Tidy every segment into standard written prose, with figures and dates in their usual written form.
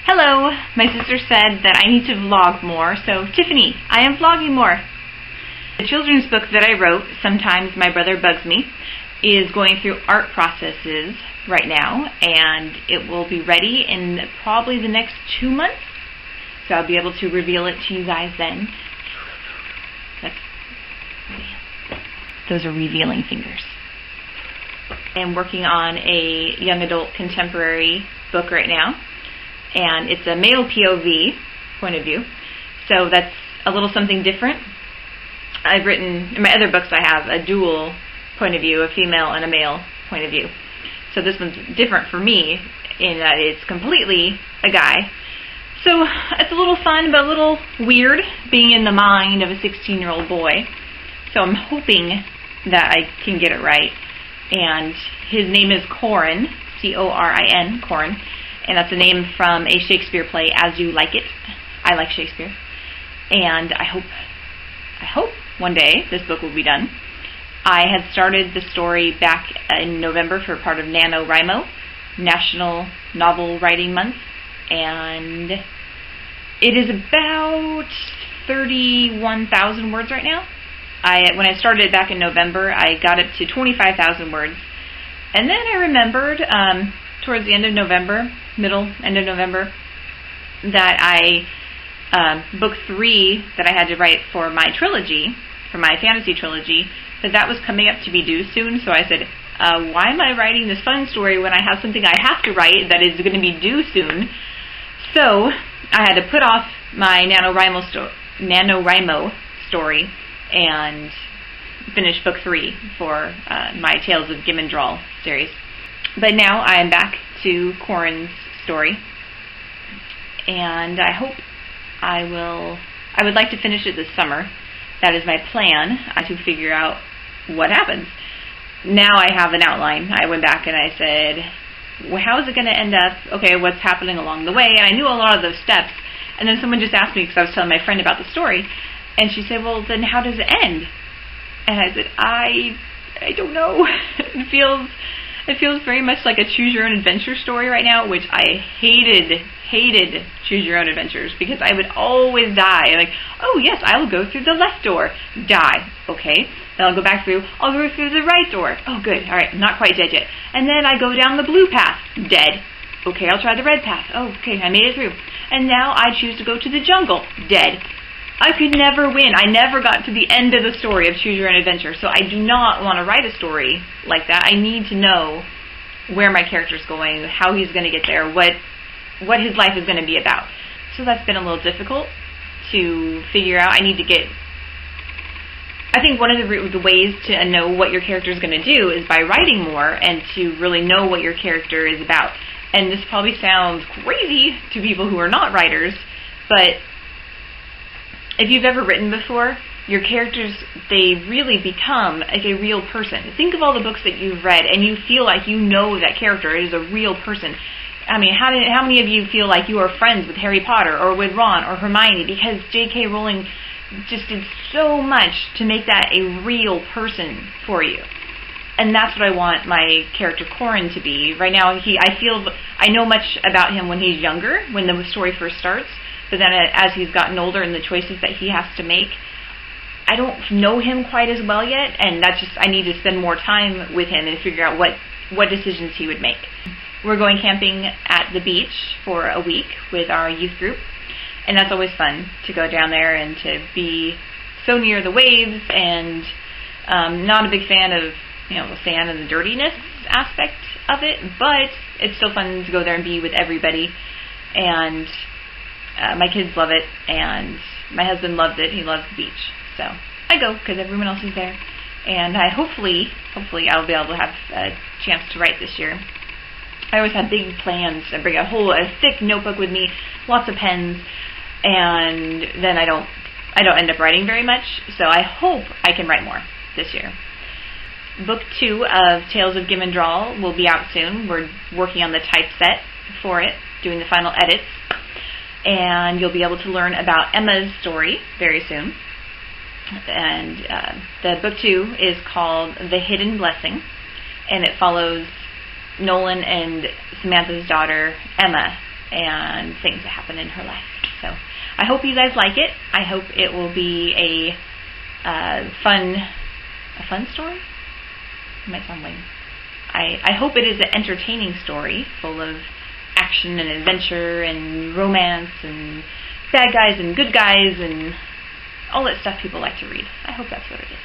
Hello, my sister said that I need to vlog more, so Tiffany, I am vlogging more. The children's book that I wrote, Sometimes My Brother Bugs Me, is going through art processes right now, and it will be ready in probably the next 2 months, so I'll be able to reveal it to you guys then. Those are revealing fingers. I'm working on a young adult contemporary book right now, and it's a male POV point of view, so that's a little something different. I've written, in my other books I have a dual point of view, a female and a male point of view. So this one's different for me in that it's completely a guy. So it's a little fun but a little weird being in the mind of a 16-year-old boy. So I'm hoping that I can get it right. And his name is Corin, C-O-R-I-N, Corin. And that's a name from a Shakespeare play, As You Like It. I like Shakespeare. And I hope one day this book will be done. I had started the story back in November for part of NaNoWriMo, National Novel Writing Month. And it is about 31,000 words right now. When I started back in November, I got it to 25,000 words. And then I remembered towards the end of November, end of November, that book 3 that I had to write for my trilogy, for my fantasy trilogy, that was coming up to be due soon. So I said, why am I writing this fun story when I have something I have to write that is going to be due soon? So I had to put off my NaNoWriMo story and finish book 3 for my Tales of Gimendral series. But now I am back to Corin's story, and I hope I would like to finish it this summer. That is my plan, to figure out what happens. Now I have an outline. I went back and I said, well, how is it going to end up? Okay, what's happening along the way? And I knew a lot of those steps. And then someone just asked me, because I was telling my friend about the story, and she said, well, then how does it end? And I said, I don't know. It feels very much like a choose your own adventure story right now, which I hated choose your own adventures, because I would always die. Like, oh yes, I will go through the left door. Die. Okay. Then I'll go back through. I'll go through the right door. Oh good. All right. I'm not quite dead yet. And then I go down the blue path. Dead. Okay. I'll try the red path. Oh, okay. I made it through. And now I choose to go to the jungle. Dead. I could never win. I never got to the end of the story of Choose Your Own Adventure, so I do not want to write a story like that. I need to know where my character's going, how he's going to get there, what his life is going to be about. So that's been a little difficult to figure out. I think one of the ways to know what your character is going to do is by writing more and to really know what your character is about. And this probably sounds crazy to people who are not writers, but if you've ever written before, your characters, they really become like a real person. Think of all the books that you've read and you feel like you know that character is a real person. I mean, how many of you feel like you are friends with Harry Potter or with Ron or Hermione, because J.K. Rowling just did so much to make that a real person for you? And that's what I want my character Corin to be. Right now, I know much about him when he's younger, when the story first starts. But then as he's gotten older and the choices that he has to make, I don't know him quite as well yet, and I need to spend more time with him and figure out what decisions he would make. We're going camping at the beach for a week with our youth group, and that's always fun to go down there and to be so near the waves, and not a big fan of the sand and the dirtiness aspect of it, but it's still fun to go there and be with everybody. And my kids love it, and my husband loves it. He loves the beach. So I go because everyone else is there. And hopefully I'll be able to have a chance to write this year. I always have big plans. I bring a thick notebook with me, lots of pens, and then I don't end up writing very much. So I hope I can write more this year. Book 2 of Tales of Gimendral will be out soon. We're working on the typeset for it, doing the final edits. And you'll be able to learn about Emma's story very soon. And the book 2 is called The Hidden Blessing, and it follows Nolan and Samantha's daughter, Emma, and things that happen in her life. So I hope you guys like it. I hope it will be a fun story? It might sound lame. I hope it is an entertaining story full of action and adventure and romance and bad guys and good guys and all that stuff people like to read. I hope that's what it is.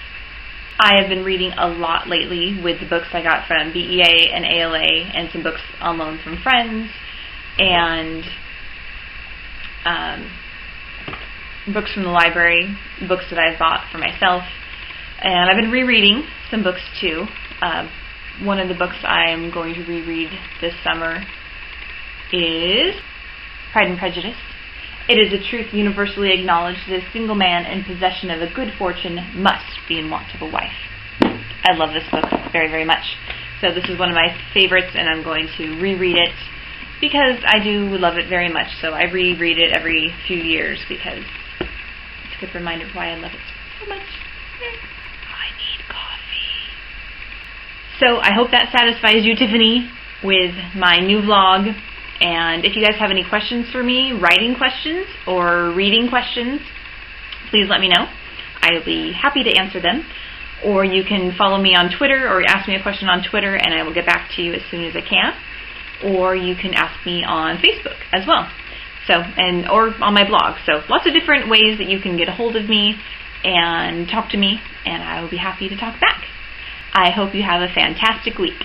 I have been reading a lot lately with the books I got from BEA and ALA and some books on loan from friends and books from the library, books that I've bought for myself. And I've been rereading some books too. One of the books I'm going to reread this summer is Pride and Prejudice. It is a truth universally acknowledged that a single man in possession of a good fortune must be in want of a wife. I love this book very, very much. So this is one of my favorites, and I'm going to reread it because I do love it very much. So I reread it every few years because it's a good reminder of why I love it so much. I need coffee. So I hope that satisfies you, Tiffany, with my new vlog. And if you guys have any questions for me, writing questions or reading questions, please let me know. I'll be happy to answer them. Or you can follow me on Twitter or ask me a question on Twitter and I will get back to you as soon as I can. Or you can ask me on Facebook as well. Or on my blog. So lots of different ways that you can get a hold of me and talk to me, and I will be happy to talk back. I hope you have a fantastic week.